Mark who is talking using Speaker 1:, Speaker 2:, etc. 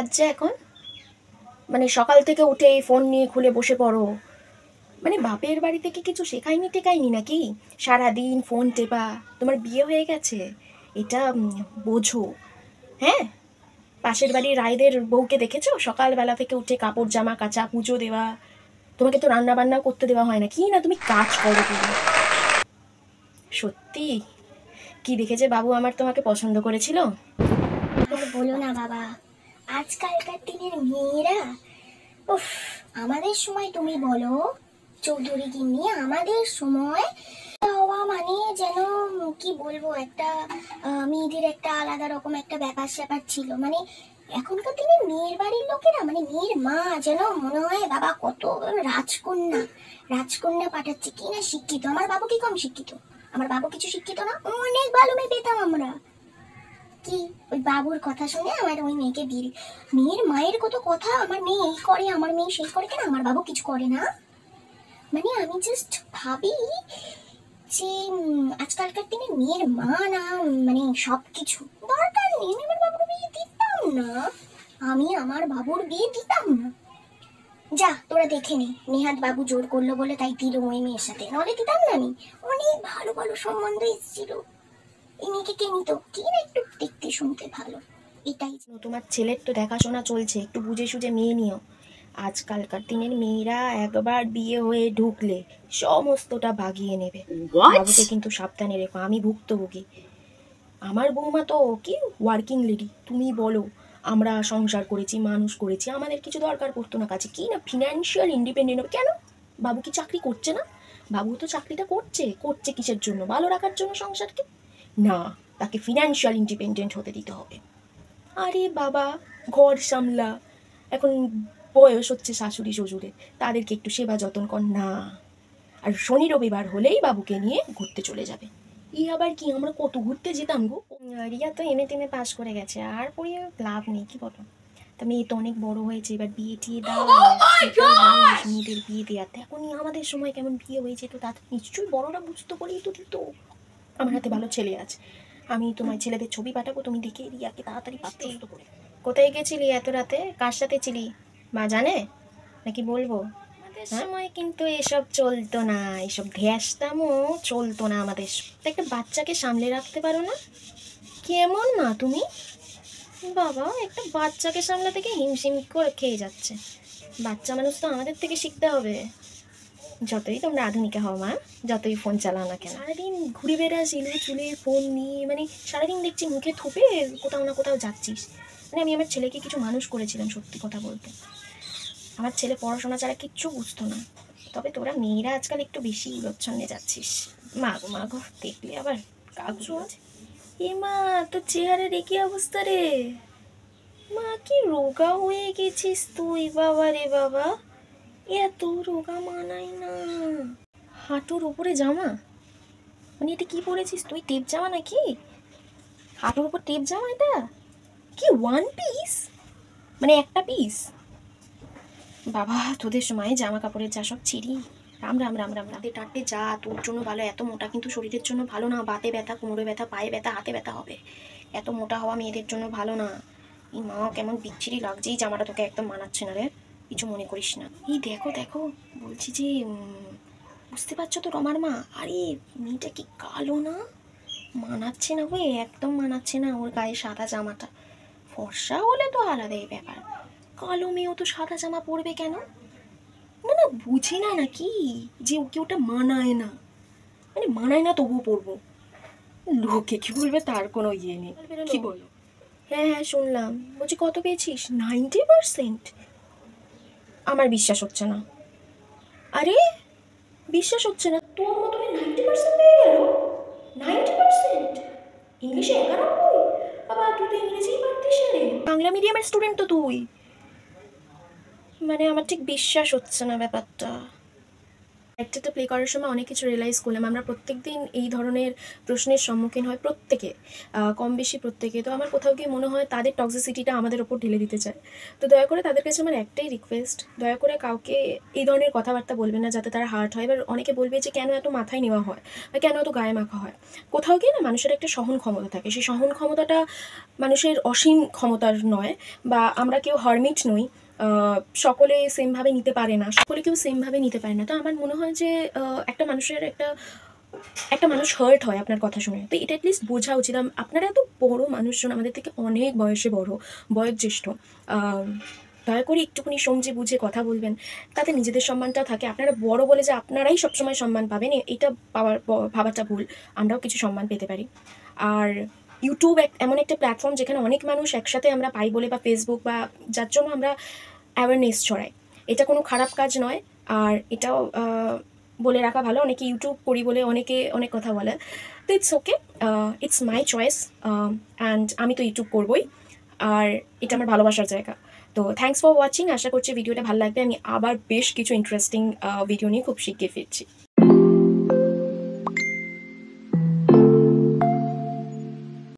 Speaker 1: বাজছে এখন? মানে সকাল থেকে উঠে এই ফোন নিয়ে খুলে বসে পড়ো। মানে বাপের বাড়ি থেকে কিছু শেখায়নি টেকায়নি নাকি? সারাদিন ফোন টেপা। তোমার বিয়ে হয়ে গেছে, এটা বোঝো। হ্যাঁ, পাশের বাড়ির রায়দের বউকে দেখেছো? সকালবেলা থেকে উঠে কাপড় জামা কাচা, পুজো দেওয়া। তোমাকে তো রান্না বান্না করতে দেওয়া হয় না, কি না তুমি কাজ করো তুমি। সত্যি কি দেখেছে বাবু আমার তোমাকে পছন্দ করেছিল?
Speaker 2: আর বলো না বাবা, আজকালকার দিনের মেয়েরা, উফ, আমাদের সময় তুমি বলো চৌধুরী গিন্নি, আমাদের সময় হওয়া মানে যেন কি বলবো, একটা মেয়েদের একটা আলাদা রকম একটা ব্যাপার স্যাপার ছিল। মানে এখনকার দিনে মেয়ের বাড়ির লোকেরা, মানে মেয়ের মা যেন মনে হয় বাবা কত রাজকন্যা রাজকন্যা পাঠাচ্ছে, কি না শিক্ষিত। আমার বাবু কি কম শিক্ষিত? আমার বাবু কিছু শিক্ষিত না, অনেক ভালো মেয়ে পেতাম আমরা। কি ওই বাবুর কথা শুনে আমার ওই মেয়েকে বিয়ে, মেয়ের মায়ের কত কথা, আমার মেয়ে এই করে, আমার মেয়ে সেই করে, কেন আমার বাবু কিছু করে না? মানে আমি জাস্ট ভাবি যে আজকালকার দিনে মেয়ের মা না, মানে সবকিছু দরকার নেই। আমি আমার বাবুর বিয়ে দিতাম না, আমি আমার বাবুর বিয়ে দিতাম না। যা তোরা দেখে নে, নেহাত বাবু জোর করলো বলে তাই দিল ওই মেয়ের সাথে, নাহলে দিতাম না। আমি অনেক ভালো ভালো সম্বন্ধ এসেছিল, এই মেয়েকে কে নিত, কি না একটু দেখতে শুনতে ভালো, এটাই।
Speaker 1: তোমার ছেলের তো দেখাশোনা চলছে, একটু বুঝে সুঝে মেয়ে নিও। আজকালকার দিনের মেয়েরা একবার বিয়ে হয়ে ঢুকলে সমস্তটা বাগিয়ে নেবে। বাবুকে কিন্তু সাবধানে রেখো, আমি ভুক্তভোগী। আমার বৌমা তো কি ওয়ার্কিং লেডি, তুমি বলো। আমরা সংসার করেছি, মানুষ করেছি, আমাদের কিছু দরকার পড়তো না কাছে, কি না ফিনান্সিয়াল ইন্ডিপেন্ডেন্ট হবে। কেন বাবু কি চাকরি করছে না? বাবু তো চাকরিটা করছে, করছে কিসের জন্য? ভালো রাখার জন্য সংসারকে। না, তাকে ফিনান্সিয়াল ইন্ডিপেন্ডেন্ট হতে দিতে হবে। আরে বাবা, ঘর সামলা। এখন বয়স হচ্ছে শাশুড়ি শ্বশুরের, তাদেরকে একটু সেবা যত্ন কর না। আর শনি রবিবার হলেই বাবুকে নিয়ে ঘুরতে চলে যাবে। ই আবার কি, আমরা কত ঘুরতে যেতাম গো। রিয়া তো এমএ টেমে পাস করে গেছে, আর পড়িয়ে লাভ নেই, কি বলো? তা মেয়ে তো অনেক বড় হয়েছে, এবার বিয়ে টিয়ে দাও। মেয়েদের বিয়ে দেওয়াতে এখনই আমাদের সময় কেমন বিয়ে হয়েছে, তো তাতে নিশ্চয়ই বড়রা বুঝতে পারেই তো দিত। আমার হাতে ভালো ছেলে আছে, আমি তোমার ছেলেদের ছবি পাঠাবো, তুমি দেখে রিয়াকে তাড়াতাড়ি পাত্রস্থ করে। কোথায় গেছিলি এত রাতে? কার সাথে ছিলি? মা জানে নাকি বলবো? আমাদের সময় কিন্তু এসব চলতো না, এসব ধ্যাসতামও চলতো না আমাদের। তো একটা বাচ্চাকে সামলে রাখতে পারো না? কেমন মা তুমি? বাবা, একটা বাচ্চাকে সামলা থেকে হিমশিম করে খেয়ে যাচ্ছে। বাচ্চা মানুষ তো আমাদের থেকে শিখতে হবে। যতই তোমরা আধুনিকা হও মা, যতই ফোন চালাও না কেন, সারাদিন ঘুরে বেড়াস ইলে চুলে ফোন নিয়ে। মানে সারাদিন দেখছি মুখে থুপে কোথাও না কোথাও যাচ্ছিস। মানে আমি আমার ছেলেকে কিছু মানুষ করেছিলাম, সত্যি কথা বলতে। আমার ছেলে পড়াশোনা ছাড়া কিচ্ছু বুঝতো না। তবে তোরা মেয়েরা আজকাল একটু বেশি উচ্ছন্নে যাচ্ছিস। মাগো মাগো, দেখলে আবার কাগজ আছে। এ মা, তোর চেহারার একই অবস্থা রে। মা, কি রোগা হয়ে গেছিস তুই, বাবা রে বাবা। এত রোগা মানাই না। হাঁটুর উপরে জামা, মানে এটা কি পরেছিস তুই? টেপ জামা নাকি? হাঁটুর উপর টেপ জামা? এটা কি ওয়ান পিস? মানে একটা পিস? বাবা, তোদের সময় জামা কাপড়ের যা সব ছিঁড়ি। রাম রাম রাম রাম রাম। টাটে যা, তোর জন্য ভালো। এত মোটা কিন্তু শরীরের জন্য ভালো না। বাতে ব্যথা, কোমরে ব্যথা, পায়ে ব্যথা, হাতে ব্যথা হবে। এত মোটা হওয়া মেয়েদের জন্য ভালো না। এই মা, কেমন বিচ্ছিরি লাগছে এই জামাটা, তোকে একদম মানাচ্ছে না রে। কিছু মনে করিস না। এই দেখো দেখো, বলছি যে বুঝতে পারছো তো রমার মা? আরে মেয়েটা কি কালো না? মানাচ্ছে না গো, একদম মানাচ্ছে না ওর গায়ে সাদা জামাটা। ফর্সা হলে তো আলাদাই ব্যাপার, কালো মেয়েও তো সাদা জামা পরবে কেন? না না, বুঝি না নাকি যে ওকে ওটা মানায় না। মানে মানায় না তবুও পরবো, লোকে কি বলবে তার কোনো ইয়ে নেই। কি বলো? হ্যাঁ হ্যাঁ শুনলাম। বলছি কত পেয়েছিস? 90%? আমার বিশ্বাস হচ্ছে না। আরে বিশ্বাস হচ্ছে না, তোর মতো 90% পেয়ে গেল? 90%? ইংলিশে 91? বাবা, তুই তো ইংরেজিই পারতিস না রে। বাংলা মিডিয়ামের স্টুডেন্ট তো তুই। মানে আমার ঠিক বিশ্বাস হচ্ছে না ব্যাপারটা। ক্যারেক্টারটা প্লে করার সময় অনেক কিছু রিয়েলাইজ করলাম। আমরা প্রত্যেকদিন এই ধরনের প্রশ্নের সম্মুখীন হয় প্রত্যেকে, কম বেশি প্রত্যেকে। তো আমার কোথাও গিয়ে মনে হয় তাদের টক্সিসিটিটা আমাদের ওপর ঢেলে দিতে চায়। তো দয়া করে তাদের কাছে আমার একটাই রিকোয়েস্ট, দয়া করে কাউকে এই ধরনের কথাবার্তা বলবে না যাতে তারা হার্ট হয়। এবার অনেকে বলবে যে কেন এত মাথায় নেওয়া হয় বা কেন এত গায়ে মাখা হয়। কোথাও গিয়ে না মানুষের একটা সহন ক্ষমতা থাকে, সেই সহন ক্ষমতাটা মানুষের অসীম ক্ষমতার নয়, বা আমরা কেউ হারমিট নই। সকলে সেমভাবে নিতে পারে না, সকলে কেউ সেমভাবে নিতে পারে না। তো আমার মনে হয় যে একটা মানুষের একটা মানুষ হার্ট হয় আপনার কথা শুনে, তো এটা অ্যাটলিস্ট বোঝা উচিত। আপনারা এত বড় মানুষজন, আমাদের থেকে অনেক বয়সে বড়, বয়োজ্যেষ্ঠ, দয়া করে একটুখানি সমঝে বুঝে কথা বলবেন, তাতে নিজেদের সম্মানটা থাকে। আপনারা বড় বলে যে আপনারাই সবসময় সম্মান পাবেন, এটা ভাবাটা ভুল। আমরাও কিছু সম্মান পেতে পারি। আর ইউটিউব এমন একটা প্ল্যাটফর্ম যেখানে অনেক মানুষ একসাথে আমরা পাই বলে, বা ফেসবুক, বা যার জন্য আমরা অ্যাওয়ারনেস ছড়াই, এটা কোনো খারাপ কাজ নয়। আর এটাও বলে রাখা ভালো, অনেকে ইউটিউব করি বলে অনেকে অনেক কথা বলে, তো it's okay, it's my choice, and আমি তো ইউটিউব করবই, আর এটা আমার ভালোবাসার জায়গা। তো থ্যাংকস ফর ওয়াচিং। আশা করছি ভিডিওটা ভালো লাগবে। আমি আবার বেশ কিছু ইন্টারেস্টিং ভিডিও নিয়ে খুব শিগগির ফিরছি।